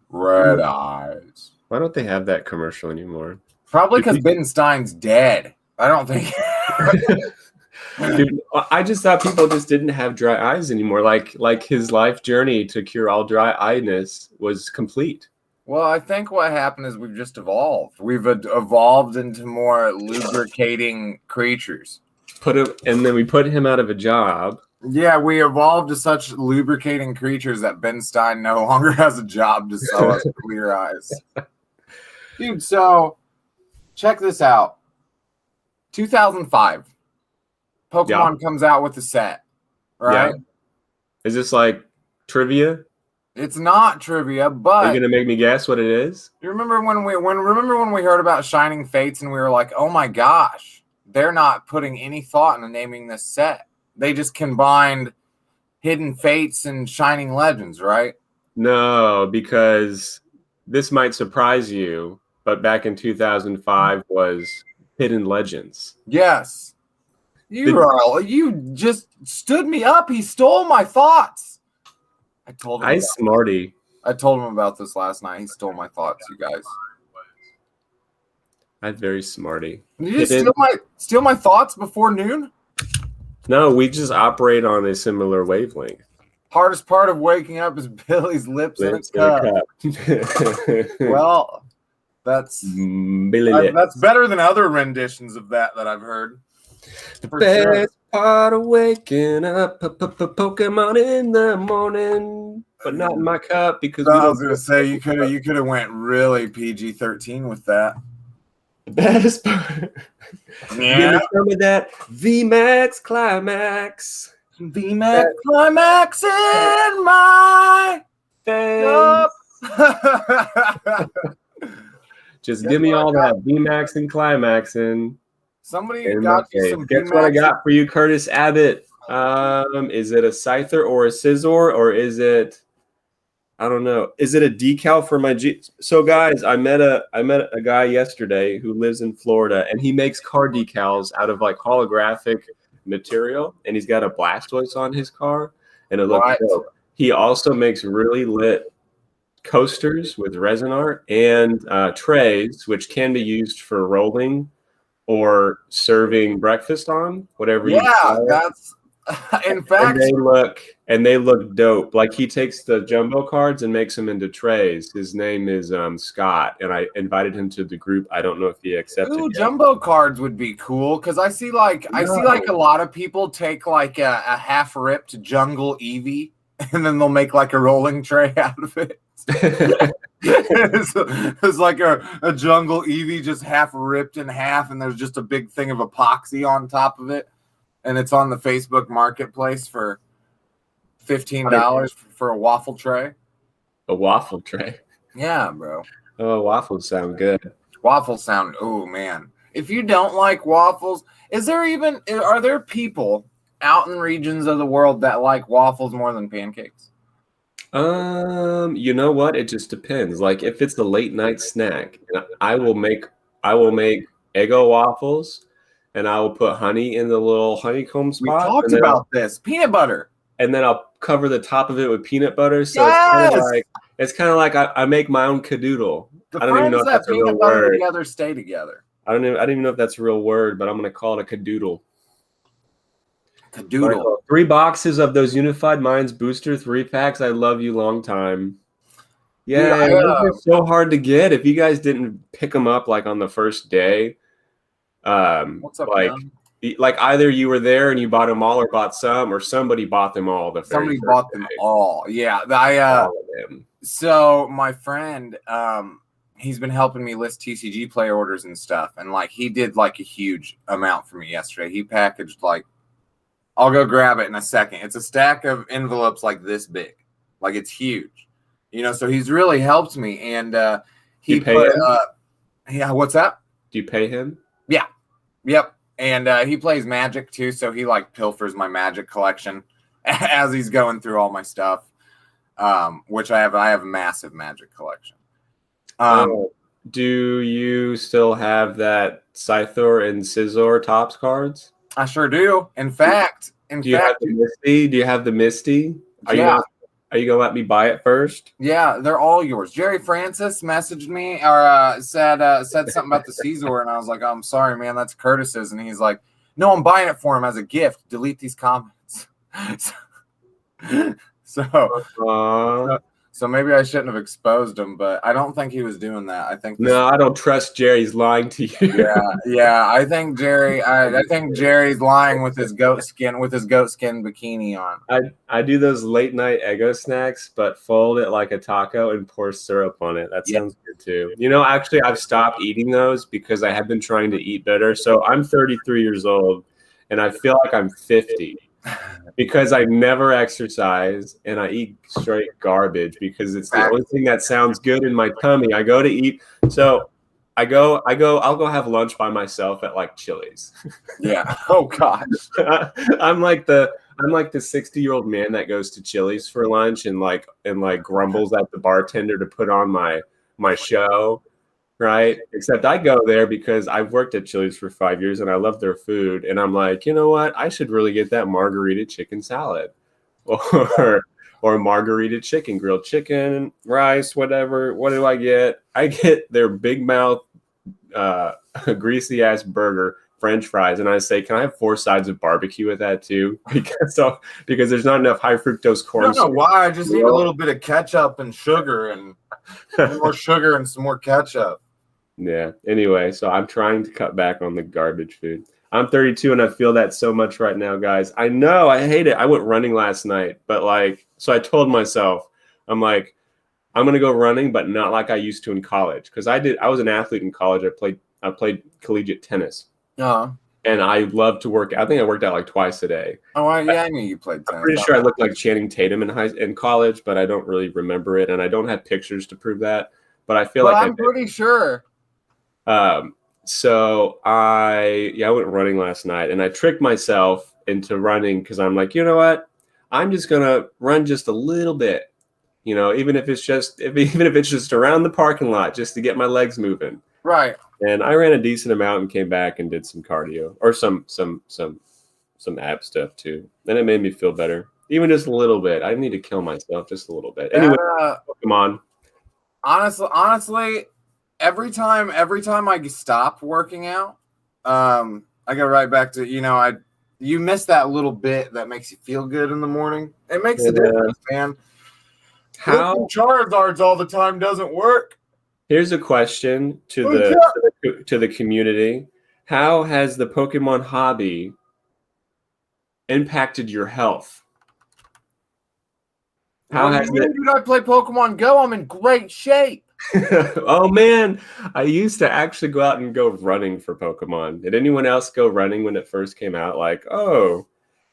Red eyes. Why don't they have that commercial anymore? Probably because Ben Stein's dead. I don't think. Dude, I just thought people just didn't have dry eyes anymore. Like his life journey to cure all dry eyedness was complete. Well, I think what happened is we've just evolved. We've evolved into more lubricating creatures. And then we put him out of a job. Yeah, we evolved to such lubricating creatures that Ben Stein no longer has a job to sell us clear eyes. Dude, so check this out. 2005. Pokemon comes out with a set, right? Yeah. Is this like trivia? It's not trivia, but are you gonna make me guess what it is? You remember when we heard about Shining Fates and we were like, oh my gosh, they're not putting any thought into naming this set. They just combined Hidden Fates and Shining Legends, right? No, because this might surprise you, but back in 2005 was Hidden Legends. Yes. You just stood me up. He stole my thoughts. I told him. Smarty. I told him about this last night. He stole my thoughts, you guys. I'm very smarty. Did you just steal my thoughts before noon? No, we just operate on a similar wavelength. Hardest part of waking up is Billy's lips in a cup. Well, that's better than other renditions of that I've heard. The best part of waking up, Pokemon in the morning, but not in my cup because I was gonna say you could have went really PG-13 with that. The best part. Yeah. Give me some of that VMAX climax. VMAX climax in my cup. Just give me all that VMAX and climaxing. Somebody got you some. Guess what I got for you, Curtis Abbott? Is it a Scyther or a Scizor, or is it? I don't know. Is it a decal for my G? So guys, I met a guy yesterday who lives in Florida, and he makes car decals out of like holographic material, and he's got a Blastoise on his car, and it looks dope. He also makes really lit coasters with resin art and trays, which can be used for rolling or serving breakfast on, whatever. Yeah, that's in fact. And they look dope. Like he takes the jumbo cards and makes them into trays. His name is Scott, and I invited him to the group. I don't know if he accepted. Ooh, jumbo cards would be cool because I see like a lot of people take like a half ripped jungle Eevee, and then they'll make like a rolling tray out of it. It's like a jungle Eevee just half ripped in half, and there's just a big thing of epoxy on top of it, and it's on the Facebook Marketplace for $15 for a waffle tray. A waffle tray? Yeah, bro. Oh, waffles sound good. Waffles sound. Oh man, if you don't like waffles, are there people out in regions of the world that like waffles more than pancakes? You know what? It just depends. Like if it's a late night snack, I will make Eggo waffles, and I will put honey in the little honeycomb spot. We talked about this. Peanut butter. And then I'll cover the top of it with peanut butter. So yes! it's kind of like I make my own cadoodle. The I don't even know if that's a real word. Together stay together. I don't even know if that's a real word, but I'm gonna call it a cadoodle. Cadoodle. 3 boxes of those Unified Minds booster 3-packs. I love you long time. Yeah, they're so hard to get. If you guys didn't pick them up like on the first day, what's up, man? Like either you were there and you bought them all, or bought some, or somebody bought them all. Somebody bought them all. Yeah, all of them. So my friend, he's been helping me list TCG play orders and stuff, and like he did like a huge amount for me yesterday. He packaged like. I'll go grab it in a second. It's a stack of envelopes like this big. Like it's huge. So he's really helped me. And he put yeah, what's that? Do you pay him? Yeah. Yep. And he plays Magic too, so he like pilfers my Magic collection as he's going through all my stuff. Which I have a massive Magic collection. Do you still have that Scyther and Scizor Topps cards? I sure do. In fact, do you have the Misty? Do you have the Misty? Yeah. Are you gonna let me buy it first? Yeah, they're all yours. Jerry Francis messaged me or said something about the Caesar, and I was like, oh, I'm sorry, man, that's Curtis's. And he's like, no, I'm buying it for him as a gift. Delete these comments. So maybe I shouldn't have exposed him, but I don't think he was doing that. I think no, I don't trust Jerry's lying to you. Yeah. I think Jerry's lying with his goat skin bikini on. I do those late night Eggo snacks, but fold it like a taco and pour syrup on it. That sounds good too. You know, actually, I've stopped eating those because I have been trying to eat better. So I'm 33 years old, and I feel like I'm 50. Because I never exercise and I eat straight garbage because it's the only thing that sounds good in my tummy. I go to eat. So I'll go have lunch by myself at like Chili's. Yeah. Oh gosh. I'm like the 60-year-old man that goes to Chili's for lunch and grumbles at the bartender to put on my show. Right. Except I go there because I've worked at Chili's for 5 years and I love their food. And I'm like, you know what? I should really get that margarita chicken salad or margarita chicken, grilled chicken, rice, whatever. What do I get? I get their big mouth, greasy ass burger, French fries. And I say, can I have 4 sides of barbecue with that too? Because there's not enough high fructose corn. I don't know why. I just need a little bit of ketchup and sugar and more sugar and some more ketchup. Yeah. Anyway, so I'm trying to cut back on the garbage food. I'm 32 and I feel that so much right now, guys. I know I hate it. I went running last night, but so I told myself, I'm like, I'm going to go running, but not like I used to in college. Cause I was an athlete in college. I played collegiate tennis. Uh-huh. And I love to work. I think I worked out like twice a day. Oh, yeah, I knew you played tennis. I'm pretty sure I looked like Channing Tatum in college, but I don't really remember it. And I don't have pictures to prove that. But I feel I'm pretty sure. So I went running last night and I tricked myself into running because I'm like, you know what? I'm just going to run just a little bit, you know, even if it's just around the parking lot just to get my legs moving. Right. And I ran a decent amount and came back and did some cardio or some ab stuff too. Then it made me feel better. Even just a little bit. I need to kill myself just a little bit. Anyway, Pokemon. Honestly, every time I stop working out, I go right back to, you miss that little bit that makes you feel good in the morning. It makes a difference, man. How Charizards all the time doesn't work. Here's a question to the community. How has the Pokemon hobby impacted your health? Dude, I play Pokemon Go. I'm in great shape. Oh man, I used to actually go out and go running for Pokemon. Did anyone else go running when it first came out? Like, I'm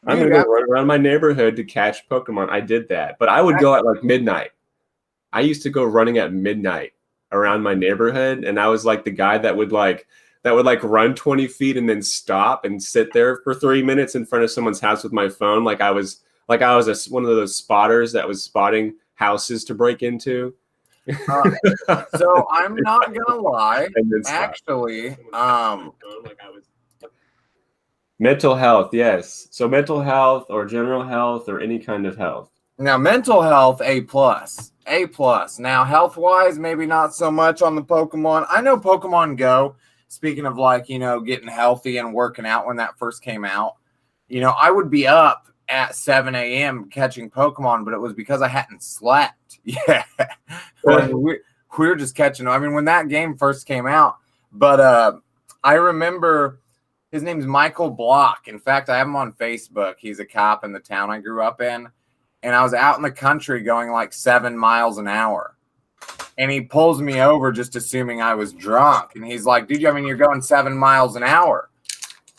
gonna go run around my neighborhood to catch Pokemon. I did that, but I would go at like midnight. I used to go running at midnight around my neighborhood, and I was like the guy that would run 20 feet and then stop and sit there for 3 minutes in front of someone's house with my phone, like I was one of those spotters that was spotting houses to break into. So I'm not gonna lie. Actually, mental health, yes. So mental health or general health or any kind of health. Now, mental health, A+. Now, health-wise, maybe not so much on the Pokemon. I know Pokemon Go, speaking of getting healthy and working out when that first came out, I would be up at 7 a.m. catching Pokemon, but it was because I hadn't slept. Yeah. we were just catching. I mean, when that game first came out, but I remember his name's Michael Block. In fact, I have him on Facebook. He's a cop in the town I grew up in. And I was out in the country going like 7 miles an hour. And he pulls me over just assuming I was drunk. And he's like, dude, you're going 7 miles an hour.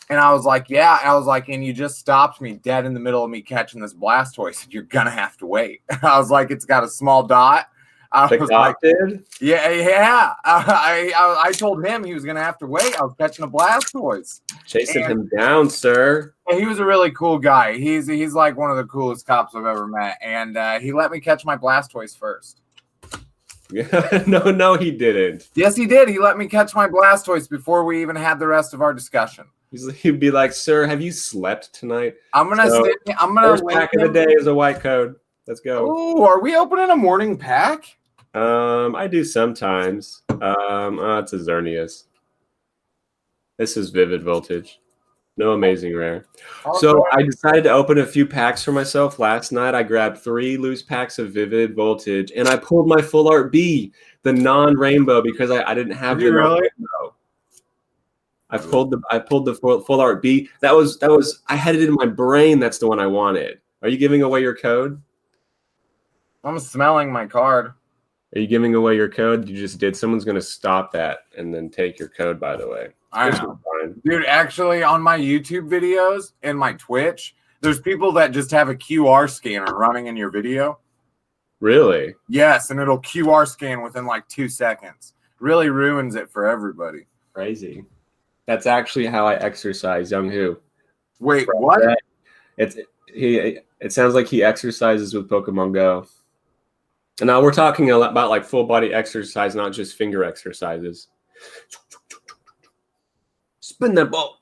And I was like, yeah. I was like, and you just stopped me dead in the middle of me catching this Blastoise. He said, you're going to have to wait. I was like, it's got a small dot. Did? Yeah. I told him he was going to have to wait. I was catching a Blastoise. Chasing him down, sir. And he was a really cool guy. He's like one of the coolest cops I've ever met. And he let me catch my Blastoise first. No, he didn't. Yes, he did. He let me catch my Blastoise before we even had the rest of our discussion. He'd be like, sir, have you slept tonight? I'm gonna first pack of the day is a white code. Let's go. Oh, are we opening a morning pack? I do sometimes. It's a Xerneas. This is Vivid Voltage. No amazing rare. Okay. So I decided to open a few packs for myself last night. I grabbed 3 loose packs of Vivid Voltage, and I pulled my Full Art B, the non-rainbow, because I didn't have the non-rainbow. I pulled the full Art B. That was I had it in my brain. That's the one I wanted. Are you giving away your code? I'm smelling my card. Are you giving away your code? You just did. Someone's going to stop that and then take your code, by the way. I know. Dude, actually, on my YouTube videos and my Twitch, there's people that just have a QR scanner running in your video. Really? Yes, and it'll QR scan within like 2 seconds. Really ruins it for everybody. Crazy. That's actually how I exercise, Young Hu. Wait, what? It sounds like he exercises with Pokemon Go. And now we're talking about like full body exercise, not just finger exercises. Spin that ball.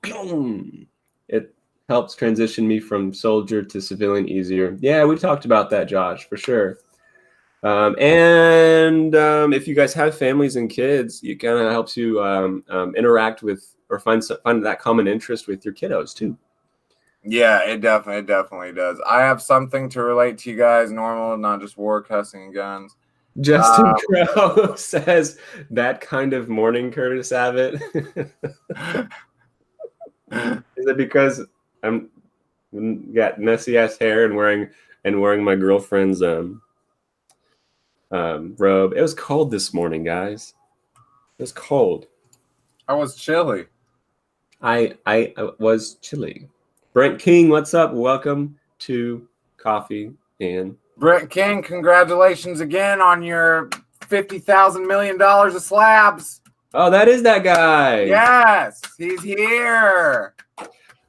It helps transition me from soldier to civilian easier. Yeah, we've talked about that, Josh, for sure. If you guys have families and kids, it kind of helps you interact with or find that common interest with your kiddos too. Yeah, it definitely does. I have something to relate to you guys, normal, not just war, cussing, and guns. Justin Crow says that kind of morning, Curtis Abbott. Is it because I'm got messy ass hair and wearing my girlfriend's robe? It was cold this morning, guys. It was cold. I was chilly. I was chilly. Brent King, what's up? Welcome to Coffee and Brent King, congratulations again on your $50,000 million of slabs. Oh, that is that guy. Yes, he's here.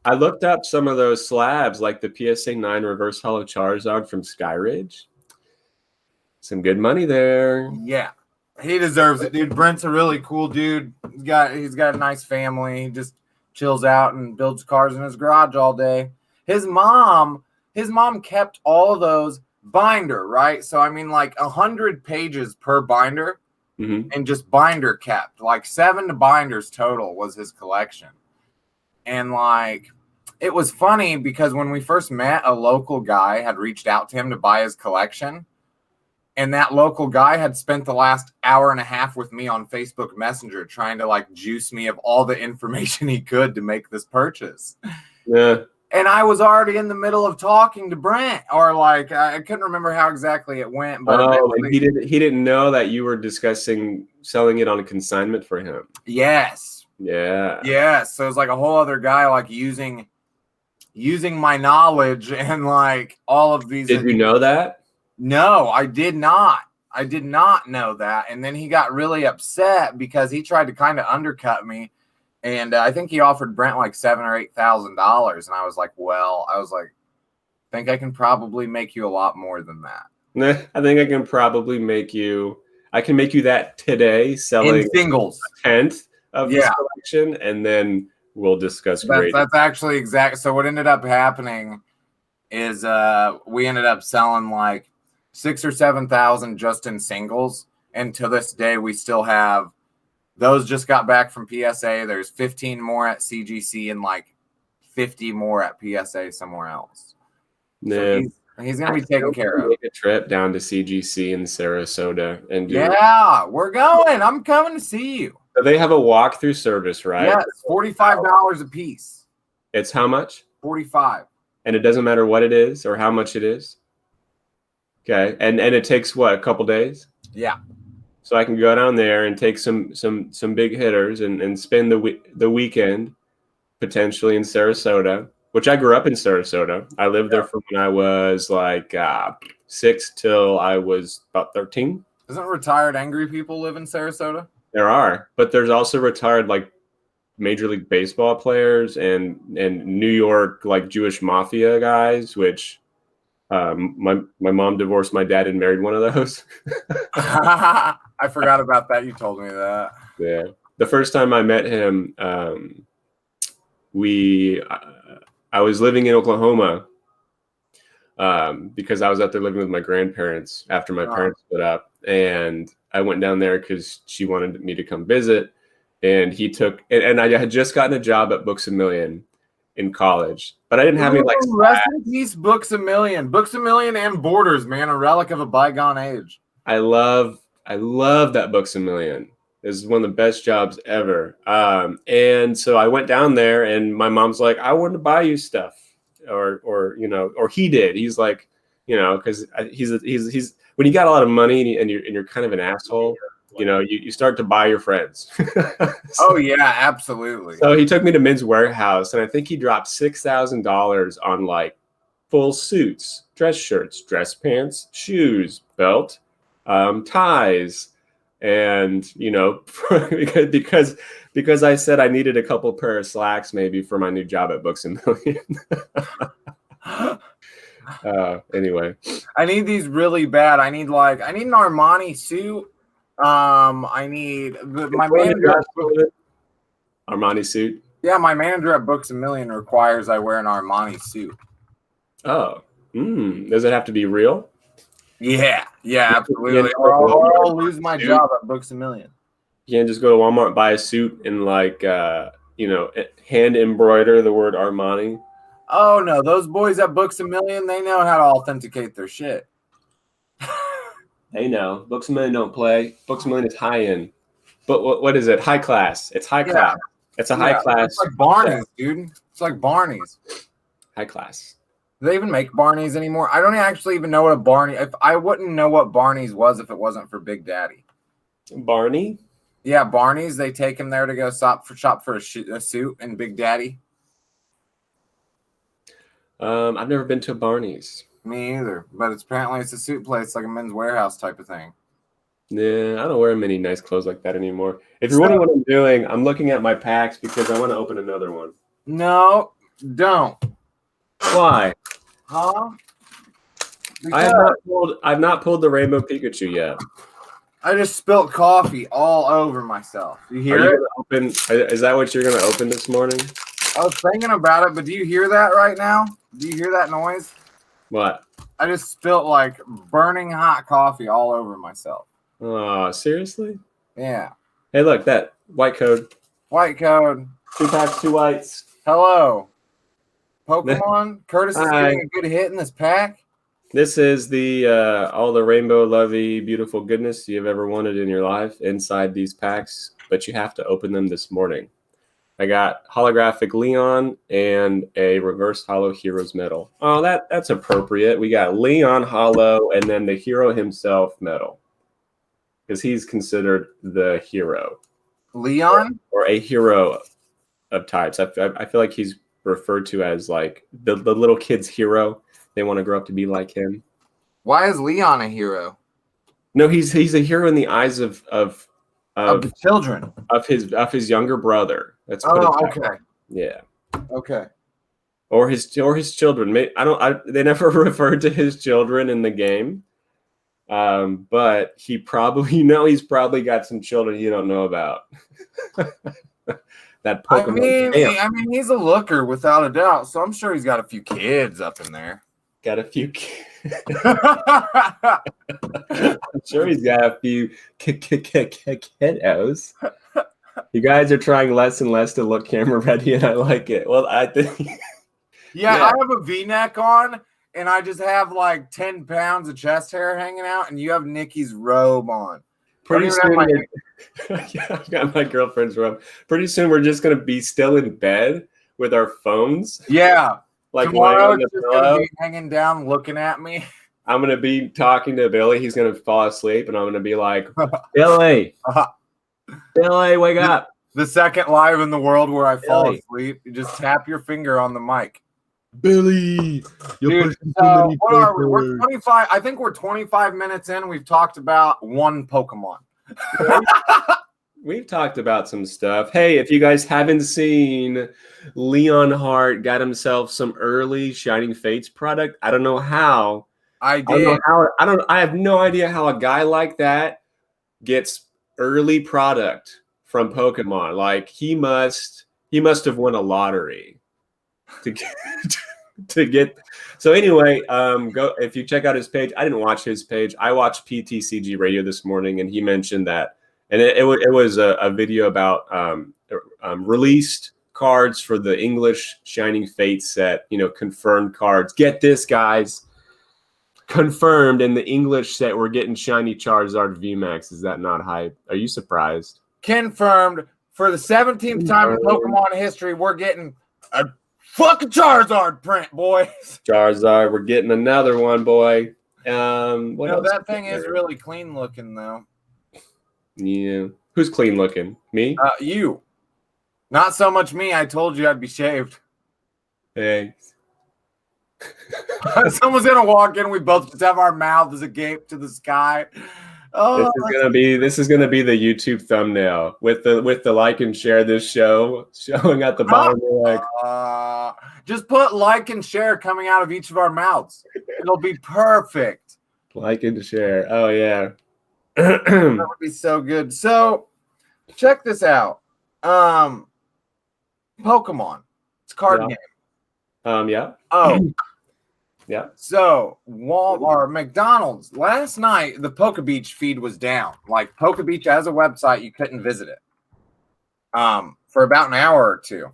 I looked up some of those slabs, like the PSA 9 Reverse Hollow Charizard from Skyridge. Some good money there. Yeah, he deserves it, dude. Brent's a really cool dude. He's got a nice family. He just chills out and builds cars in his garage all day. His mom kept all of those binder, right? So I mean, like 100 pages per binder, and just binder kept. Like 7 binders total was his collection. And like, it was funny because when we first met, a local guy had reached out to him to buy his collection. And that local guy had spent the last hour and a half with me on Facebook Messenger trying to like juice me of all the information he could to make this purchase. Yeah. And I was already in the middle of talking to Brent, or like I couldn't remember how exactly it went. But he didn't know that you were discussing selling it on a consignment for him. Yes. Yeah. Yes. So it's like a whole other guy like using my knowledge and like all of these. Did you know that? No, I did not. I did not know that. And then he got really upset because he tried to kind of undercut me. And I think he offered Brent like $7,000 or $8,000. And I was like, I think I can probably make you a lot more than that. I think I can probably make you that today, selling in singles a tenth of this collection, and then we'll discuss grading. That's actually exact. So what ended up happening is we ended up selling like 6,000 or 7,000 just in singles, and to this day we still have those. Just got back from PSA. There's 15 more at CGC and like 50 more at PSA somewhere else. Yeah. So he's gonna be taken care of. Make a trip down to CGC in Sarasota and we're going. I'm coming to see you. So they have a walkthrough service, right? Yes, $45 a piece. It's how much? 45. And it doesn't matter what it is or how much it is. Okay, and it takes what, a couple days? Yeah. So I can go down there and take some big hitters and spend the weekend potentially in Sarasota, which I grew up in Sarasota. I lived there from when I was like 6 till I was about 13. Doesn't retired angry people live in Sarasota? There are, but there's also retired like Major League Baseball players and New York like Jewish mafia guys, which my mom divorced my dad and married one of those. I forgot about that. You told me that. Yeah. The first time I met him, I was living in Oklahoma because I was out there living with my grandparents after my parents split up, and I went down there because she wanted me to come visit. And he took, and I had just gotten a job at Books A Million in college, but I didn't have any like. Rest in peace, Books A Million. Books A Million and Borders, man, a relic of a bygone age. I love that Books A Million. This is one of the best jobs ever. And so I went down there, and my mom's like, I want to buy you stuff, or he did. He's like, because he's when you got a lot of money and you're kind of an asshole. You start to buy your friends. Oh yeah, absolutely. So he took me to Men's Warehouse, and I think he dropped $6,000 on like full suits, dress shirts, dress pants, shoes, belt, ties, and because I said I needed a couple pair of slacks maybe for my new job at Books A Million. Anyway, I need these really bad. I need an Armani suit. I need my manager. Armani suit. Yeah, my manager at Books A Million requires I wear an Armani suit. Oh, does it have to be real? Yeah, absolutely. Or I'll lose my job at Books A Million. You can't just go to Walmart, buy a suit, and hand embroider the word Armani. Oh no, those boys at Books A Million, they know how to authenticate their shit. They know. Books A Million don't play. Books A Million is high end. But what is it? High class. It's high class. It's a high class. It's like Barney's, dude. It's like Barney's. High class. Do they even make Barney's anymore? I don't actually even know what a Barney. If I wouldn't know what Barney's was if it wasn't for Big Daddy. Barney? Yeah, Barney's. They take him there to go shop for a suit and Big Daddy. I've never been to Barney's. Me either, but apparently it's a suit place, like a Men's Warehouse type of thing. Yeah, I don't wear many nice clothes like that anymore. If you're wondering what I'm doing, I'm looking at my packs because I want to open another one. No, don't. Why? Huh? I've not pulled the Rainbow Pikachu yet. I just spilt coffee all over myself. You hear it? Is that what you're going to open this morning? I was thinking about it, but do you hear that right now? Do you hear that noise? What? I just spilt like burning hot coffee all over myself. Oh, seriously? Yeah. Hey, look, that white code. White code. 2 packs, 2 whites. Hello. Pokemon. Curtis is getting a good hit in this pack. This is all the rainbow, lovey, beautiful goodness you've ever wanted in your life inside these packs, but you have to open them this morning. I got holographic Leon and a reverse holo Heroes medal. Oh, that's appropriate. We got Leon holo and then the hero himself medal because he's considered the hero. Leon? Or a hero of types. I feel like he's referred to as like the little kid's hero. They want to grow up to be like him. Why is Leon a hero? No, he's a hero in the eyes of the children of his younger brother. Let's put it that way. way. Yeah. Okay. Or his children. They never referred to his children in the game. But he's probably got some children you don't know about. That Pokemon. I mean, he's a looker without a doubt. So I'm sure he's got a few kids up in there. Got a few kids. I'm sure he's got a few kiddos. You guys are trying less and less to look camera ready, and I like it. Well, I think. Yeah, I have a V-neck on, and I just have like 10 pounds of chest hair hanging out, and you have Nikki's robe on. Pretty soon, I got my girlfriend's robe. Pretty soon, we're just gonna be still in bed with our phones. Yeah. Like tomorrow, it's just gonna be hanging down, looking at me. I'm gonna be talking to Billy. He's gonna fall asleep, and I'm gonna be like, Billy, Billy, wake up. The second live in the world where I fall asleep, you just tap your finger on the mic. Billy, dude, so what are we? We're 25. I think we're 25 minutes in. We've talked about one Pokemon. We've talked about some stuff. Hey, if you guys haven't seen, Leon Hart got himself some early Shining Fates product. I don't know how. I did. I have no idea how a guy like that gets early product from Pokemon. Like he must have won a lottery to get So anyway, go if you check out his page. I didn't watch his page. I watched PTCG Radio this morning, and he mentioned that, and it was a video about released cards for the English Shining Fate set. Confirmed cards. Get this, guys. Confirmed in the English set, we're getting shiny Charizard VMAX. Is that not hype? Are you surprised? Confirmed for the 17th time in Pokemon history, we're getting a fucking Charizard print, boys. Charizard, we're getting another one, boy. What else? That thing is really clean looking, though. Yeah. Who's clean looking? Me? You. Not so much me. I told you I'd be shaved. Hey. Someone's gonna walk in. We both just have our mouths agape to the sky. Oh, this is gonna be the YouTube thumbnail with the like and share this show showing at the bottom. Just put like and share coming out of each of our mouths. It'll be perfect. Like and share. Oh yeah, that would be so good. So check this out. Pokemon. It's a card game. Yeah. Oh. Yeah. So Walmart, McDonald's, last night the Pokebeach feed was down. Like Pokebeach as a website, you couldn't visit it for about an hour or two.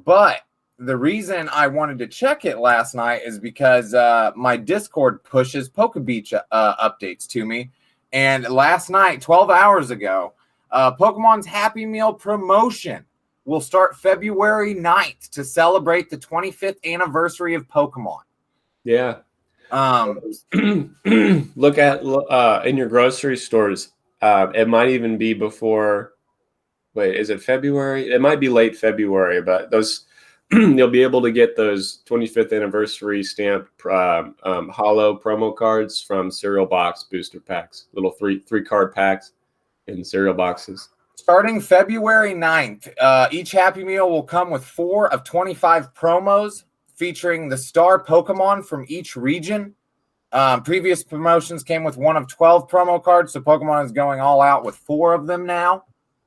But the reason I wanted to check it last night is because my Discord pushes Pokebeach updates to me. And last night, 12 hours ago, Pokemon's Happy Meal promotion will start February 9th to celebrate the 25th anniversary of Pokemon. Yeah. Look at in your grocery stores. It might even be before. Wait, is it February? It might be late February, but those you'll be able to get those 25th anniversary stamped holo promo cards from cereal box booster packs, little three card packs in cereal boxes. Starting February 9th, each Happy Meal will come with 4 of 25 promos featuring the star Pokemon from each region. Previous promotions came with 1 of 12 promo cards, so Pokemon is going all out with 4 of them now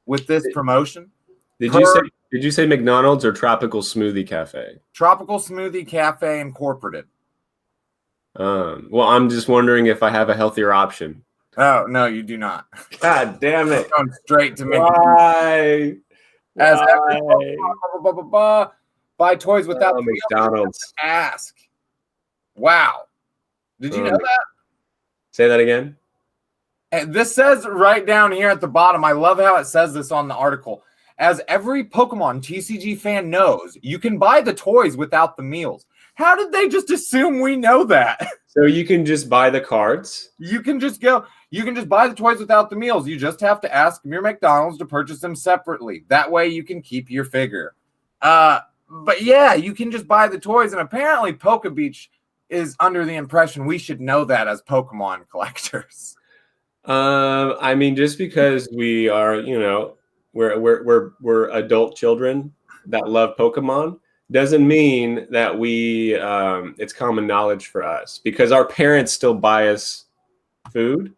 with this promotion. Did you say McDonald's or Tropical Smoothie Cafe? Tropical Smoothie Cafe Incorporated. Well, I'm just wondering if I have a healthier option. Oh, no, you do not. God damn it. Going straight to me. Why? Buy toys without McDonald's. Ask. Wow. Did you know that? Say that again. And this says right down here at the bottom. I love how it says this on the article. As every Pokemon TCG fan knows, you can buy the toys without the meals. How did they just assume we know that? So you can just buy the cards? You can just buy the toys without the meals. You just have to ask your McDonald's to purchase them separately. That way you can keep your figure. But yeah, you can just buy the toys, and apparently Pokebeach is under the impression we should know that as Pokemon collectors. I mean, just because we are, we're adult children that love Pokemon doesn't mean that we it's common knowledge for us, because our parents still buy us food,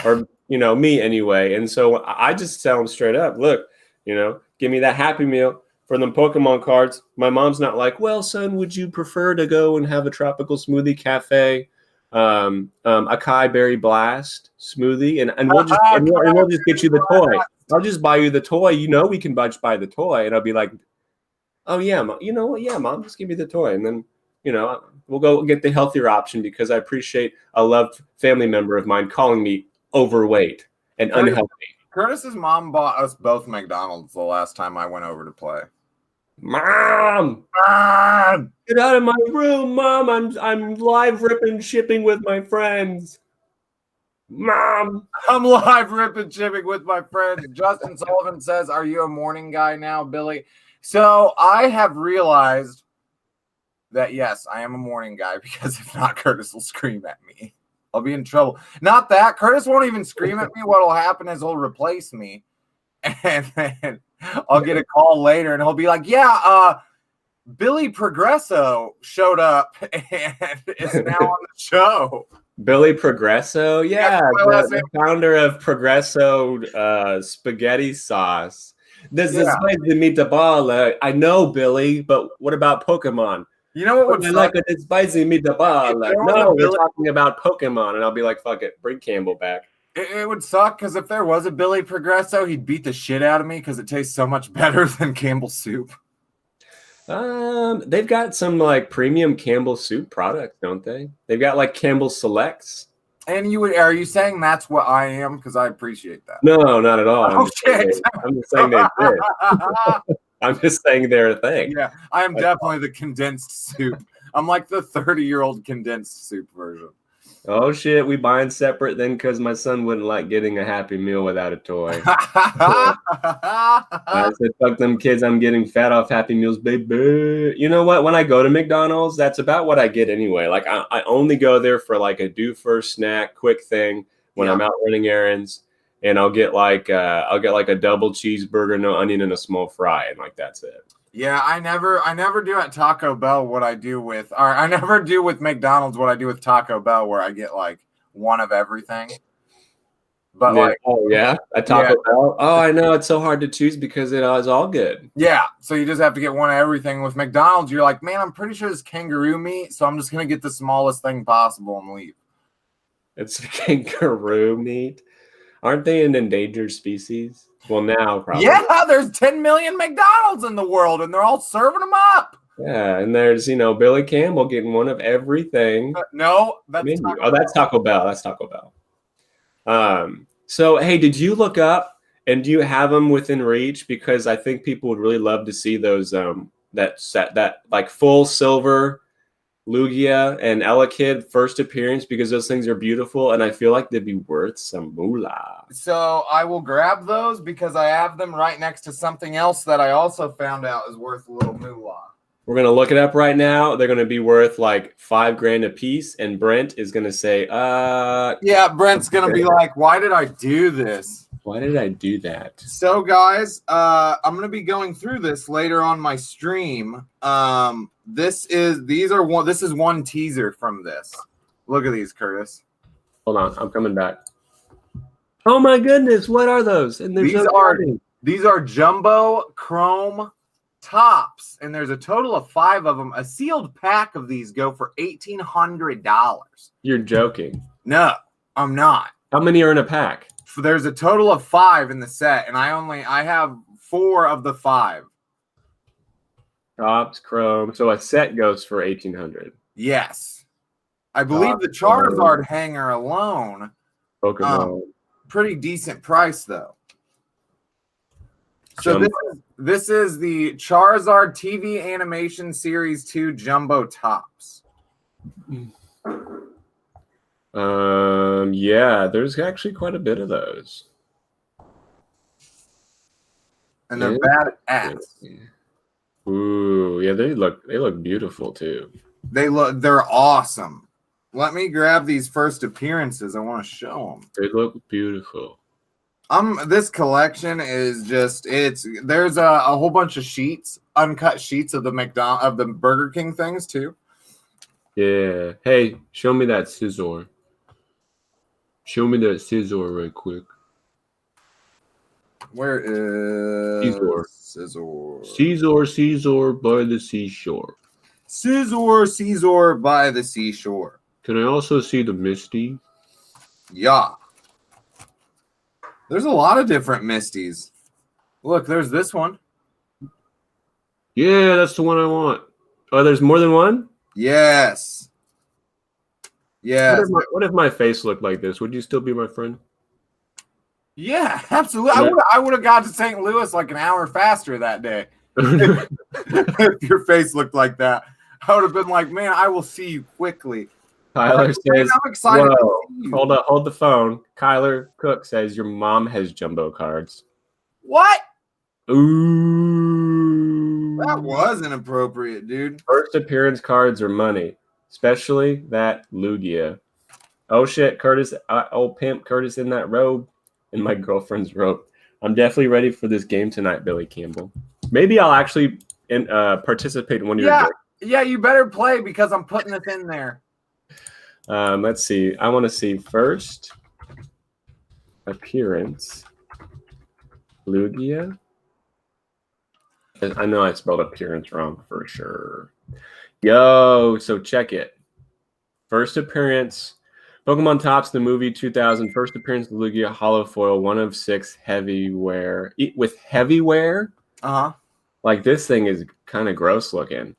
or me anyway. And so I just tell them straight up, look, give me that Happy Meal for them Pokemon cards. My mom's not like, well, son, would you prefer to go and have a Tropical Smoothie Cafe, acai berry blast smoothie, and we'll just get you the toy. I'll just buy you the toy. We can buy the toy, and I'll be like, oh yeah, Mom, you know what? Yeah, Mom, just give me the toy, and then we'll go get the healthier option, because I appreciate a loved family member of mine calling me overweight and unhealthy. Curtis's mom bought us both McDonald's the last time I went over to play. Mom, get out of my room, Mom! I'm live ripping shipping with my friends. Mom, I'm live ripping shipping with my friends. Justin Sullivan says, "Are you a morning guy now, Billy?" So I have realized that yes, I am a morning guy, because if not, Curtis will scream at me. I'll be in trouble. Not that Curtis won't even scream at me. What'll happen is he'll replace me, and then I'll get a call later, and he'll be like, "Yeah, Billy Progresso showed up and is now on the show." Billy Progresso, yeah, the founder of Progresso spaghetti sauce. This is the meatball. I know, Billy, but what about Pokemon? You know what would I suck? like it spicy meatball. Like, there was a no, we're Billy- talking about Pokemon, and I'll be like, fuck it, bring Campbell back. It would suck because if there was a Billy Progresso, he'd beat the shit out of me because it tastes so much better than Campbell's soup. They've got some like premium Campbell soup products, don't they? They've got like Campbell Selects. And are you saying that's what I am? Because I appreciate that. No, not at all. Oh, shit. I'm just saying they exist. I'm just saying they're a thing. Yeah, I am definitely the condensed soup. I'm like the 30-year-old condensed soup version. Oh shit, we buying separate then because my son wouldn't like getting a Happy Meal without a toy. I said, fuck them kids, I'm getting fat off Happy Meals, baby. You know what? When I go to McDonald's, that's about what I get anyway. Like I only go there for like a do first snack, quick thing when I'm out running errands. And I'll get like a double cheeseburger, no onion, and a small fry, and like that's it. Yeah, I never do at Taco Bell what I do with, or I never do with McDonald's what I do with Taco Bell, where I get like one of everything. But like, at Taco Bell. Oh, I know it's so hard to choose because it is all good. Yeah, so you just have to get one of everything. With McDonald's, you're like, man, I'm pretty sure it's kangaroo meat, so I'm just gonna get the smallest thing possible and leave. It's kangaroo meat. Aren't they an endangered species? Well, now probably. Yeah, there's 10 million McDonald's in the world, and they're all serving them up. Yeah, and there's Billy Campbell getting one of everything. No, that's Taco Bell. That's Taco Bell. So hey, did you look up and do you have them within reach? Because I think people would really love to see those that like full silver Lugia and Elekid first appearance, because those things are beautiful and I feel like they'd be worth some moolah. So I will grab those because I have them right next to something else that I also found out is worth a little moolah. We're gonna look it up right now. They're gonna be worth like $5,000 a piece, and Brent is gonna say, Yeah, Brent's gonna be like, why did I do this? Why did I do that? So guys, I'm gonna be going through this later on my stream. This is one teaser from this. Look at these, Curtis. Hold on, I'm coming back. Oh my goodness, what are those? And these are jumbo chrome tops, and there's a total of 5 of them. A sealed pack of these go for $1,800. You're joking. No, I'm not. How many are in a pack? There's a total of 5 in the set, and I have 4 of the 5. Tops, chrome. So a set goes for $1,800. Yes. I believe the Charizard hanger alone. Pokémon. Pretty decent price though. So this is the Charizard TV Animation Series 2 Jumbo Tops. Yeah, there's actually quite a bit of those. And they're badass. Ooh, yeah, they look beautiful too. They're awesome. Let me grab these first appearances. I want to show them. They look beautiful. This collection is just there's a whole bunch of sheets, uncut sheets of the Burger King things too. Yeah. Hey, show me that scissor. Show me that scissor right quick. Where is Scissor? Caesar by the seashore. Caesar by the seashore. Can I also see the Misty? Yeah. There's a lot of different Misties. Look, there's this one. Yeah, that's the one I want. Oh, there's more than one? Yes. Yeah. What if my face looked like this? Would you still be my friend? Yeah, absolutely. Yeah. I would have got to St. Louis like an hour faster that day. If your face looked like that, I would have been like, man, I will see you quickly. Tyler says, I'm excited. Hold the phone. Kyler Cook says your mom has jumbo cards. What? Ooh. That was inappropriate, dude. First appearance cards are money, especially that Lugia. Oh shit, Curtis, old pimp Curtis in that robe, in my girlfriend's robe. I'm definitely ready for this game tonight, Billy Campbell. Maybe I'll actually participate in one of your games. Yeah, you better play because I'm putting this in there. Let's see. I want to see first appearance Lugia. I know I spelled appearance wrong for sure. Yo, so check it. First appearance, Pokemon Tops the movie 2000. First appearance, Lugia Hollow Foil, 1 of 6 heavy wear. With heavy wear? Uh-huh. Like this thing is kind of gross looking.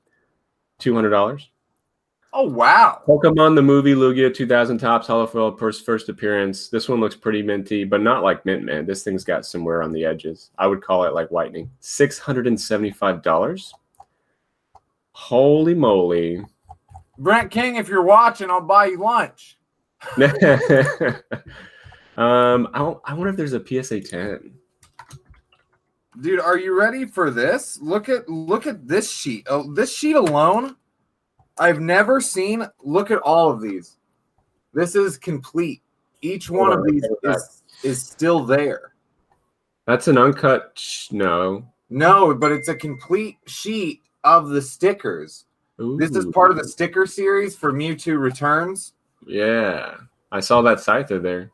$200. Oh, wow. Pokemon the movie Lugia 2000 Tops Hollow Foil first appearance. This one looks pretty minty, but not like mint man. This thing's got some wear on the edges. I would call it like whitening. $675. Holy moly. Brent King, if you're watching, I'll buy you lunch. I wonder if there's a PSA 10. Dude, are you ready for this? Look at this sheet. Oh, this sheet alone, I've never seen. Look at all of these. This is complete. Each one of these is still there. That's an uncut. No, but it's a complete sheet of the stickers. Ooh. This is part of the sticker series for Mewtwo Returns. Yeah, I saw that Scyther there.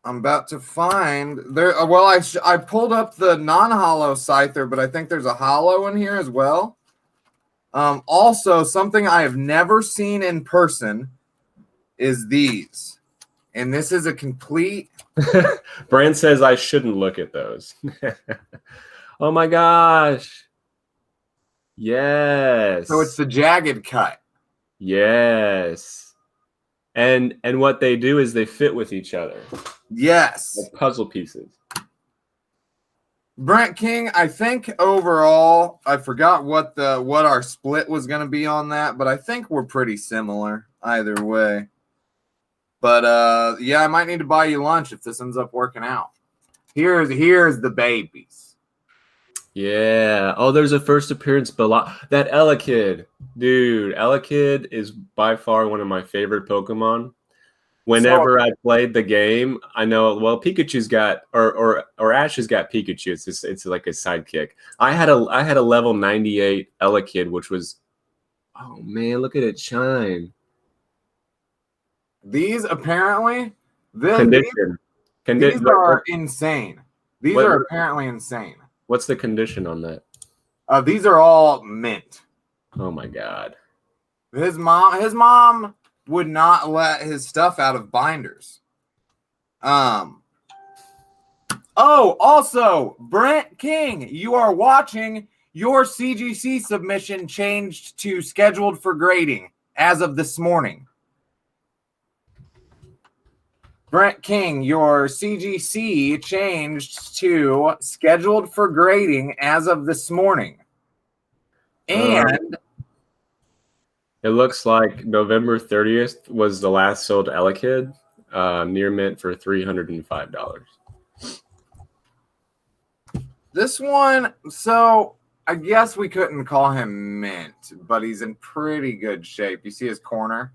I'm about to find there. Well, I pulled up the non-hollow Scyther, but I think there's a hollow in here as well. Also, something I have never seen in person is these, and this is a complete. Brand says I shouldn't look at those. Oh my gosh! Yes. So it's the jagged cut. Yes. And what they do is they fit with each other. Yes. Like puzzle pieces. Brent King, I think overall, I forgot what our split was going to be on that, but I think we're pretty similar either way. But yeah, I might need to buy you lunch if this ends up working out. Here's the babies. Yeah. Oh, there's a first appearance below that Elekid. Dude, Elekid is by far one of my favorite Pokemon. Whenever I played the game, I know, well, Pikachu's got or Ash has got Pikachu. It's like a sidekick. I had a level 98 Elekid, which was, oh man, look at it shine. These apparently these are insane. These are apparently insane. What's the condition on that? These are all mint. Oh my god. His mom would not let his stuff out of binders. Oh, also, Brent King, you are watching. Your CGC submission changed to scheduled for grading as of this morning. Brent King, your CGC changed to scheduled for grading as of this morning. And it looks like November 30th was the last sold Elekid, near mint for $305. This one, so I guess we couldn't call him mint, but he's in pretty good shape. You see his corner?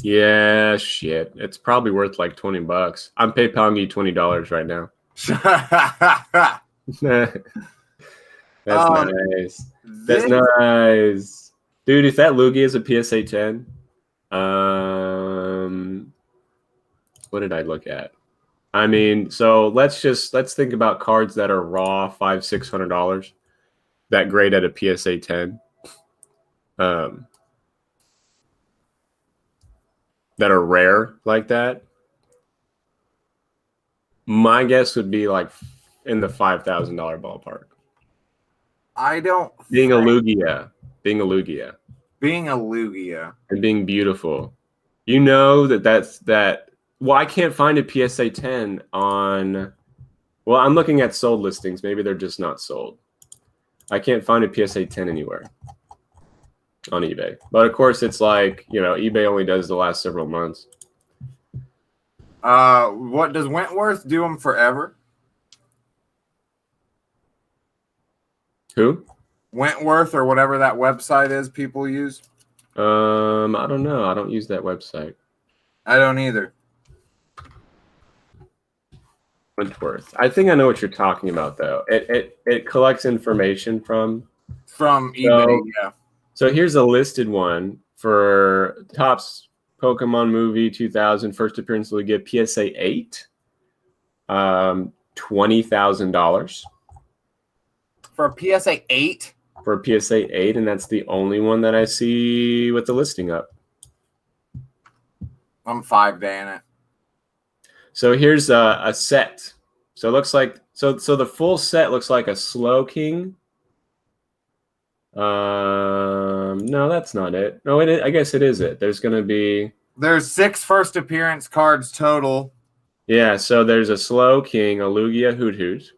Yeah, shit. It's probably worth like $20. I'm PayPaling you $20 right now. That's nice. That's nice. Dude, if that Lugia is a PSA 10, what did I look at? I mean, so let's think about cards that are raw $500-$600 that grade at a PSA 10. That are rare like that. My guess would be like in the $5,000 ballpark. I don't being a Lugia, and being beautiful. You know that. Well, I can't find a PSA 10 on. Well, I'm looking at sold listings. Maybe they're just not sold. I can't find a PSA 10 anywhere on eBay. But of course, it's like, eBay only does the last several months. What does Wentworth do them forever? Who? Wentworth or whatever that website is people use. I don't know. I don't use that website. I don't either. Wentworth. I think I know what you're talking about, though. It collects information from eBay. Yeah. So here's a listed one for Topps Pokemon Movie 2000 first appearance Lugia PSA 8, $20,000 for a PSA 8. for a PSA 8, and that's the only one that I see with the listing up. I'm 5-daying it. So here's a set. So it looks like so the full set looks like a slow king. No, that's not it. No, I guess it is it. There's gonna be There's 6 first appearance cards total. Yeah, so there's a slow king, a Lugia Hoot Hoot,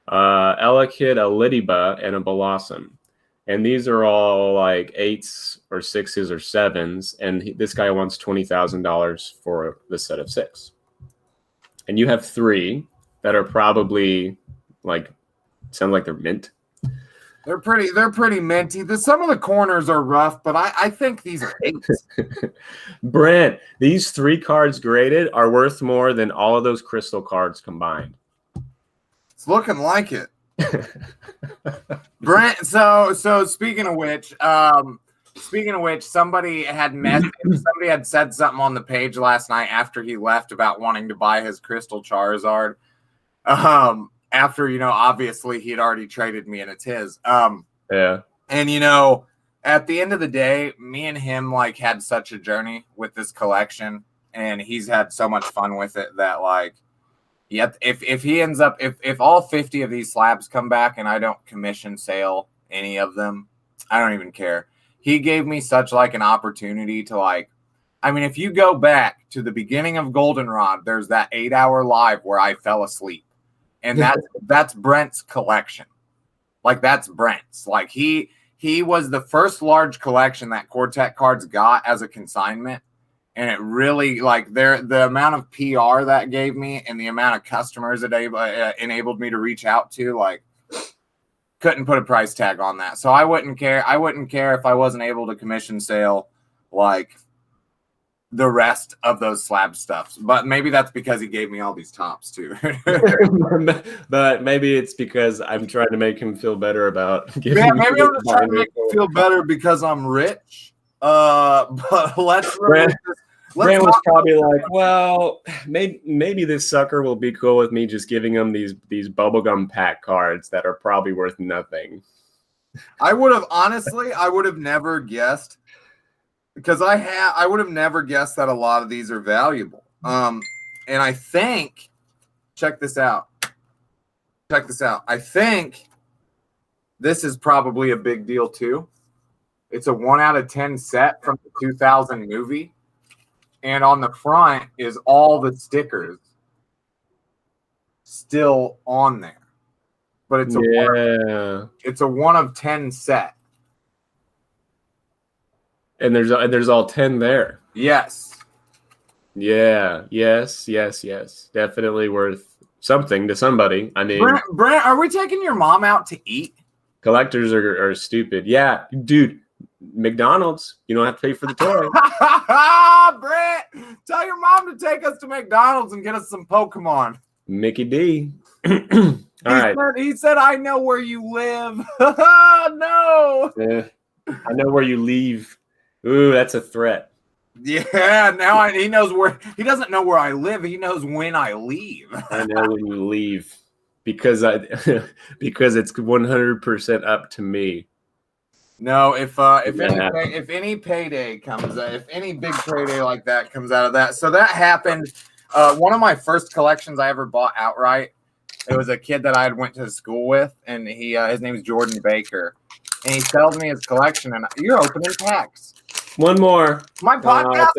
Elekid, a Lidiba, and a Blossom. And these are all like 8s or 6s or 7s, and this guy wants $20,000 for the set of 6. And you have 3 that are probably like sound like they're mint. They're pretty minty. Some of the corners are rough, but I think these are 8s. Brent, these 3 cards graded are worth more than all of those crystal cards combined. It's looking like it. Brent, so speaking of which, somebody had said something on the page last night after he left about wanting to buy his Crystal Charizard. After, obviously he had already traded me and it's his. Yeah. And at the end of the day, me and him like had such a journey with this collection, and he's had so much fun with it that like, yep, if he ends up if all 50 of these slabs come back and I don't commission sale any of them, I don't even care. He gave me such like an opportunity to like, I mean, if you go back to the beginning of Goldenrod, there's that 8-hour live where I fell asleep. And that's Brent's collection. Like that's Brent's. Like he was the first large collection that Quartet Cards got as a consignment. And it really like the amount of PR that gave me and the amount of customers it enabled me to reach out to, like couldn't put a price tag on that. So I wouldn't care. I wouldn't care if I wasn't able to commission sale like the rest of those slab stuffs, but maybe that's because he gave me all these tops too. But maybe it's because I'm trying to make him feel better about giving. Yeah, maybe I'm just trying to make him feel better because I'm rich. But Brent was probably like, well, maybe this sucker will be cool with me just giving him these bubblegum pack cards that are probably worth nothing. I would have never guessed. Because I would have never guessed that a lot of these are valuable. And I think, check this out. I think this is probably a big deal too. It's a 1 out of 10 set from the 2000 movie. And on the front is all the stickers still on there. But it's a 1 of 10 set. And there's all 10 there. Yes. Yeah. Yes. Definitely worth something to somebody. I mean, Brent, are we taking your mom out to eat? Collectors are stupid. Yeah, dude. McDonald's. You don't have to pay for the toy. Brent, tell your mom to take us to McDonald's and get us some Pokemon. Mickey D. All right. He said, "I know where you live." No. Yeah. I know where you leave. Ooh, that's a threat. Yeah, now he knows where. He doesn't know where I live. He knows when I leave. I know when you leave because because it's 100% up to me. No, if any payday comes, if any big payday like that comes out of that, so that happened. One of my first collections I ever bought outright. It was a kid that I had went to school with, and his name is Jordan Baker, and he tells me his collection, and you're opening packs. One more. My podcast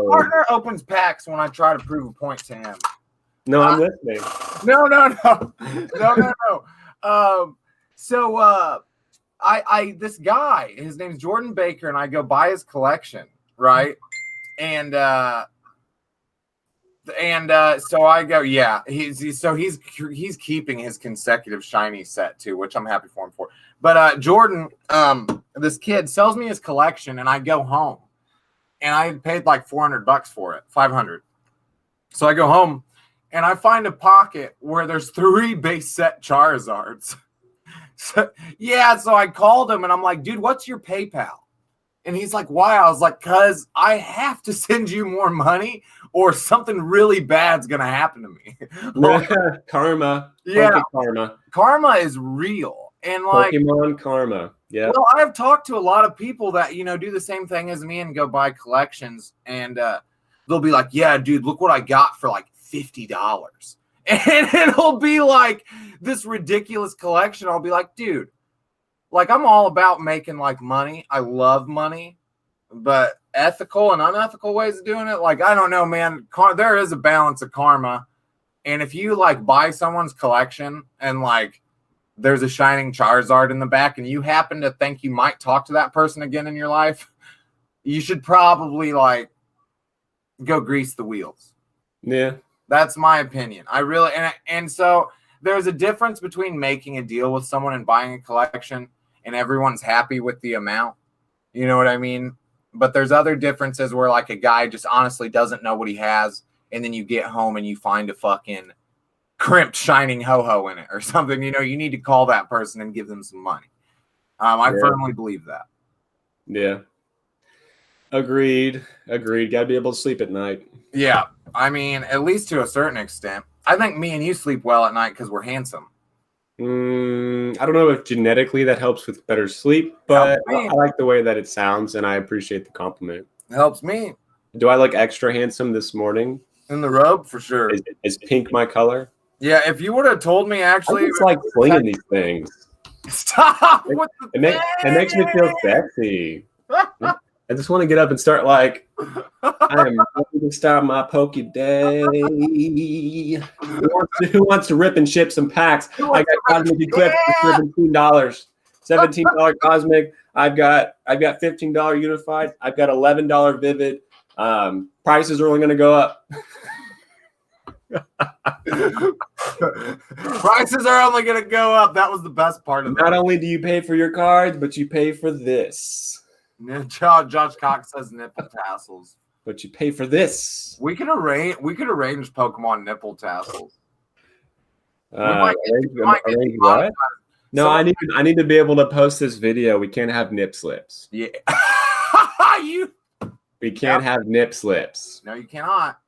partner opens packs when I try to prove a point to him. No, I'm listening. No. So this guy, his name's Jordan Baker, and I go buy his collection, right? And so I go, yeah. He's keeping his consecutive shiny set too, which I'm happy for him for. But Jordan, this kid sells me his collection, and I go home, and I had paid like $400 for it, $500. So I go home, and I find a pocket where there's 3 base set Charizards. So I called him, and I'm like, dude, what's your PayPal? And he's like, why? I was like, because I have to send you more money, or something really bad's gonna happen to me. Karma. Yeah, karma. Karma is real. And like Pokemon Karma. Yeah. Well, I've talked to a lot of people that, do the same thing as me and go buy collections, and they'll be like, yeah, dude, look what I got for like $50. And it'll be like this ridiculous collection. I'll be like, dude, like I'm all about making like money. I love money, but ethical and unethical ways of doing it, like, I don't know, man. There is a balance of karma. And if you like buy someone's collection and like there's a shining Charizard in the back and you happen to think you might talk to that person again in your life, you should probably like go grease the wheels. Yeah. That's my opinion. I really, and so there's a difference between making a deal with someone and buying a collection and everyone's happy with the amount. You know what I mean? But there's other differences where like a guy just honestly doesn't know what he has. And then you get home and you find a fucking crimped shining ho-ho in it or something. You need to call that person and give them some money. I firmly believe that. Yeah. Agreed. Got to be able to sleep at night. Yeah. I mean, at least to a certain extent. I think me and you sleep well at night because we're handsome. I don't know if genetically that helps with better sleep, but I like the way that it sounds, and I appreciate the compliment. It helps me. Do I look extra handsome this morning? In the robe, for sure. Is pink my color? Yeah, if you would have told me, actually. It's like flinging these things. Stop! It makes me feel sexy. I just want to get up and start like, I am ready to start my Poke Day. Who wants to rip and ship some packs? I got Cosmic Eclipse for $17. $17 Cosmic. I've got $15 Unified. I've got $11 Vivid. Prices are only going to go up. Prices are only going to go up. That was the best part of it. Not only do you pay for your cards, but you pay for this. Josh Cox says nipple tassels. But you pay for this. We could arrange Pokemon nipple tassels. What? No, I need to be able to post this video. We can't have nip slips. Yeah. We can't have nip slips. No, you cannot.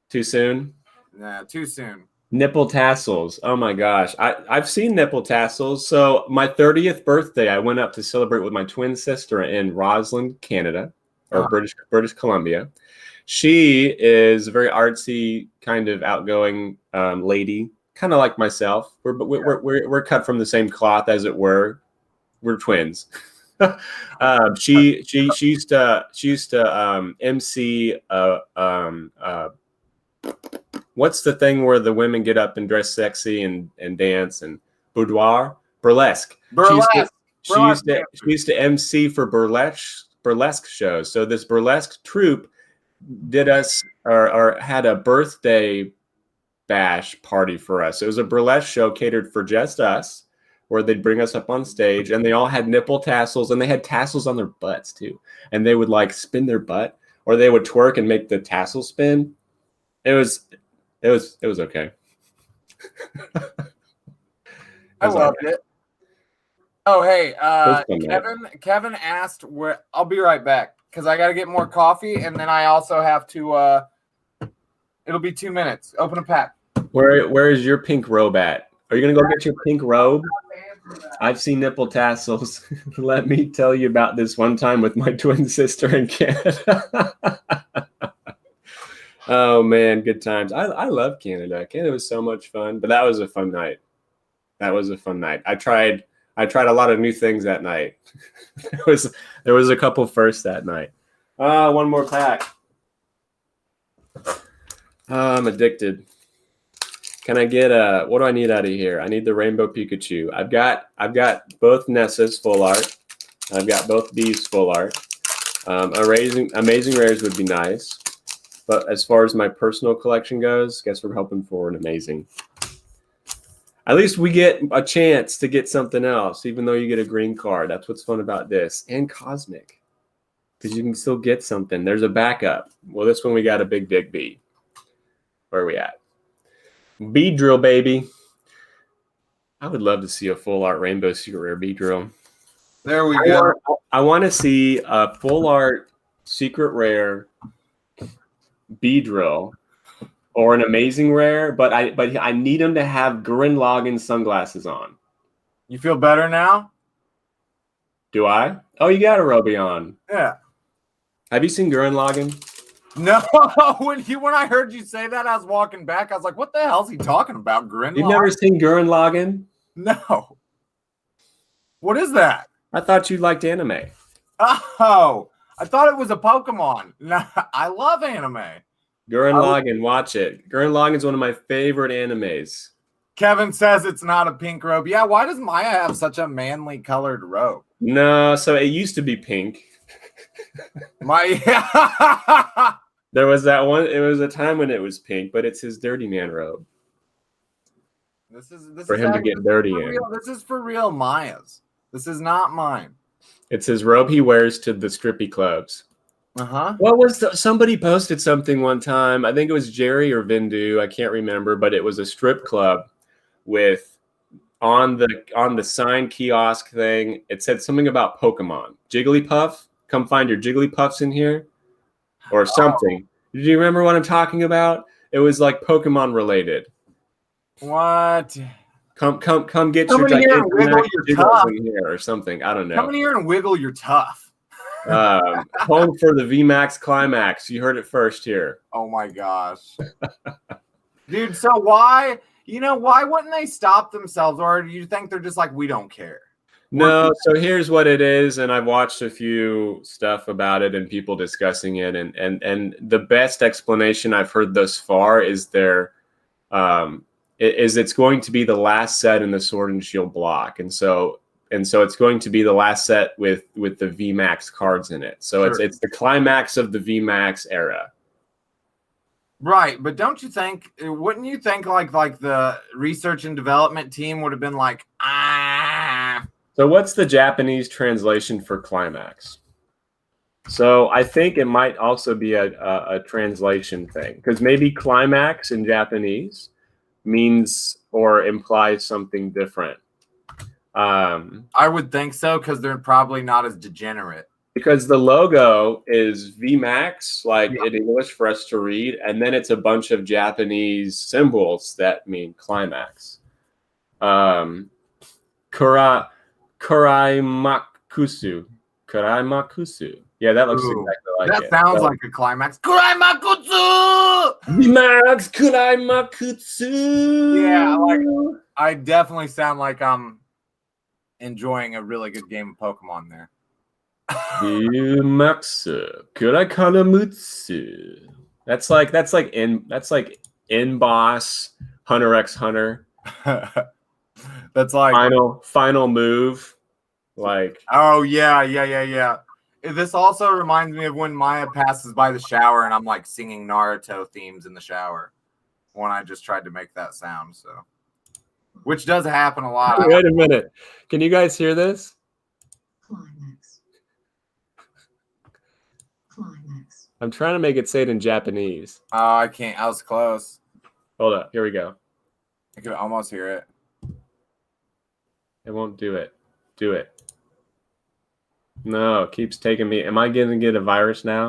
Too soon? Nah, too soon. Nipple tassels. Oh my gosh. I've seen nipple tassels. So my 30th birthday, I went up to celebrate with my twin sister in Rossland, Canada, or British Columbia. She is a very artsy, kind of outgoing lady, kind of like myself. We're cut from the same cloth, as it were. We're twins. She used to MC what's the thing where the women get up and dress sexy and dance and burlesque. She used to MC for burlesque shows. So this burlesque troupe did us or had a birthday bash party for us. It was a burlesque show catered for just us, where they'd bring us up on stage, and they all had nipple tassels, and they had tassels on their butts too. And they would like spin their butt, or they would twerk and make the tassel spin. It was okay. I loved it. Oh, hey, Kevin asked where. I'll be right back because I got to get more coffee, and then I also have to. It'll be 2 minutes. Open a pack. Where is your pink robe at? Are you gonna go get your pink robe? I've seen nipple tassels. Let me tell you about this one time with my twin sister in Canada. Oh man, good times. I love Canada. Canada was so much fun, but that was a fun night. I tried a lot of new things that night. there was a couple firsts that night. One more pack. I'm addicted. Can I get what do I need out of here? I need the Rainbow Pikachu. I've got both Nessa's full art. I've got both B's full art. Amazing Rares would be nice. But as far as my personal collection goes, guess we're hoping for an amazing. At least we get a chance to get something else, even though you get a green card. That's what's fun about this. And Cosmic. Because you can still get something. There's a backup. Well, this one we got a big B. Where are we at? Beedrill, baby. I would love to see a full art Rainbow Secret Rare Beedrill. There we go. I want to see a full art Secret Rare Beedrill or an amazing rare, but I need him to have Gurren Lagann sunglasses on. You feel better now? Do I? Oh, you got a Roby on. Yeah. Have you seen Gurren Lagann? No, when I heard you say that, I was walking back. I was like, "What the hell is he talking about?" Gurren You've Lagann? never seen Gurren Lagann? No. What is that? I thought you liked anime. Oh, I thought it was a Pokemon. No, I love anime. Gurren Lagann, watch it. Gurren Lagann is one of my favorite animes. Kevin says it's not a pink robe. Yeah, why does Maya have such a manly colored robe? No, so it used to be pink. There was that one. It was a time when it was pink, but it's his dirty man robe. This for is him to get dirty in. real. This is for real Maya's. This is not mine. It's his robe he wears to the strippy clubs. What was somebody posted something one time? I think it was Jerry or Vindu. I can't remember, but it was a strip club with on the sign kiosk thing. It said something about Pokemon. Jigglypuff, come find your Jigglypuffs in here, or something. Do you remember what I'm talking about? It was like Pokemon related. What? Come get your gigantic Jiggles in here or something. I don't know. Come in here and wiggle your tough. Home for the VMAX Climax. You heard it first here. Oh my gosh. Dude, so why wouldn't they stop themselves? Or do you think they're just like, we don't care? No, so here's what it is, and I've watched a few stuff about it and people discussing it, and the best explanation I've heard thus far is it's going to be the last set in the Sword and Shield block, and so it's going to be the last set with the VMAX cards in it. So sure. It's the climax of the VMAX era. Right, but wouldn't you think like the research and development team would have been like, So what's the Japanese translation for climax? So I think it might also be a translation thing, because maybe climax in Japanese means or implies something different. I would think so, because they're probably not as degenerate. Because the logo is VMAX, in English for us to read, and then it's a bunch of Japanese symbols that mean climax. Kuraimakusu. Yeah, that looks exactly like it. That sounds like a climax. Kuraimakutsu! VMAX Kuraimakutsu! Yeah, I definitely sound like I'm enjoying a really good game of Pokemon there. VMAX Kuraikanamutsu. That's like in boss Hunter x Hunter. That's like final move. Oh yeah. This also reminds me of when Maya passes by the shower and I'm like singing Naruto themes in the shower when I just tried to make that sound. So, which does happen a lot. Wait a minute. Can you guys hear this? Climax. I'm trying to make it say it in Japanese. Oh, I can't. I was close. Hold up. Here we go. I could almost hear it. It won't do it. Do it. No, it keeps taking me. Am I going to get a virus now?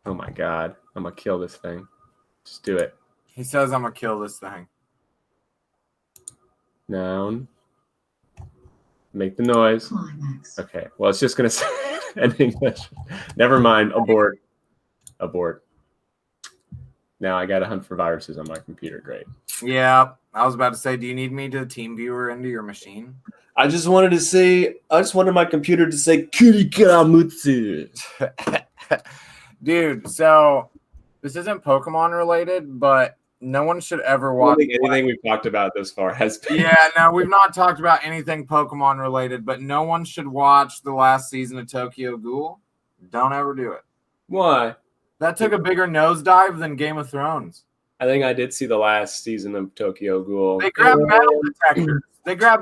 Oh my God. I'm going to kill this thing. Just do it. He says I'm going to kill this thing. Noun. Make the noise. Climax. Okay. Well, it's just going to say it in English. Never mind. Abort. Now I got to hunt for viruses on my computer. Great. Yeah. I was about to say, do you need me to team viewer into your machine? I just wanted my computer to say Kurikaramutsu. Dude, so this isn't Pokemon related, but no one should ever watch anything we've talked about this far has been. Yeah, no, we've not talked about anything Pokemon related, but no one should watch the last season of Tokyo Ghoul. Don't ever do it. Why? That took a bigger nosedive than Game of Thrones. I think I did see the last season of Tokyo Ghoul. They grabbed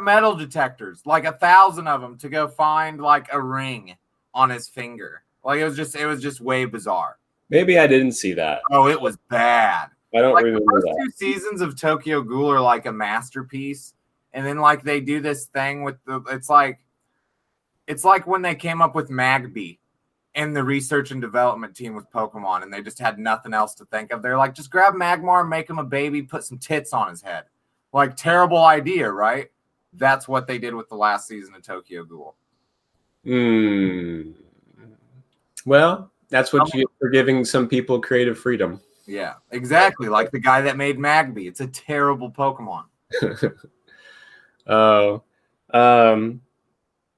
metal detectors. Like 1,000 of them to go find like a ring on his finger. Like it was just way bizarre. Maybe I didn't see that. Oh, it was bad. I don't remember the first that. 2 seasons of Tokyo Ghoul are like a masterpiece, and then like they do this thing with it's like when they came up with Magby, in the research and development team with Pokemon, and they just had nothing else to think of. They're like, just grab Magmar, make him a baby, put some tits on his head. Like, terrible idea, right? That's what they did with the last season of Tokyo Ghoul. Well, that's what you get for giving some people creative freedom. Yeah, exactly. Like the guy that made Magby. It's a terrible Pokemon.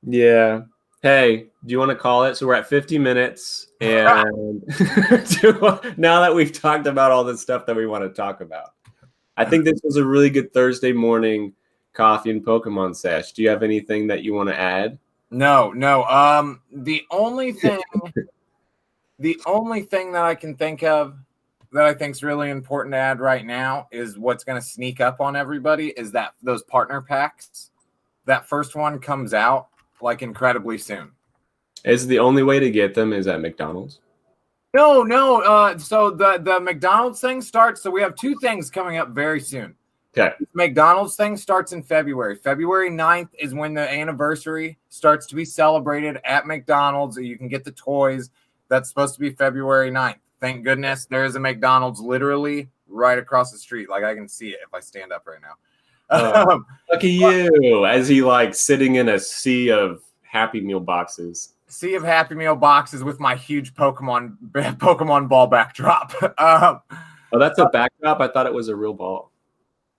Yeah. Hey, do you want to call it? So we're at 50 minutes. And now that we've talked about all the stuff that we want to talk about, I think this was a really good Thursday morning coffee and Pokemon sesh. Do you have anything that you want to add? No. The only thing that I can think of that I think is really important to add right now is what's going to sneak up on everybody is that those partner packs. That first one comes out like incredibly soon. Is the only way to get them is at McDonald's? No. So the McDonald's thing starts. So we have two things coming up very soon. Okay. McDonald's thing starts in February. February 9th is when the anniversary starts to be celebrated at McDonald's. You can get the toys. That's supposed to be February 9th. Thank goodness there is a McDonald's literally right across the street. Like I can see it if I stand up right now. Lucky you, as he like sitting in a sea of Happy Meal boxes. Sea of Happy Meal boxes with my huge Pokemon ball backdrop. Oh, that's a backdrop? I thought it was a real ball.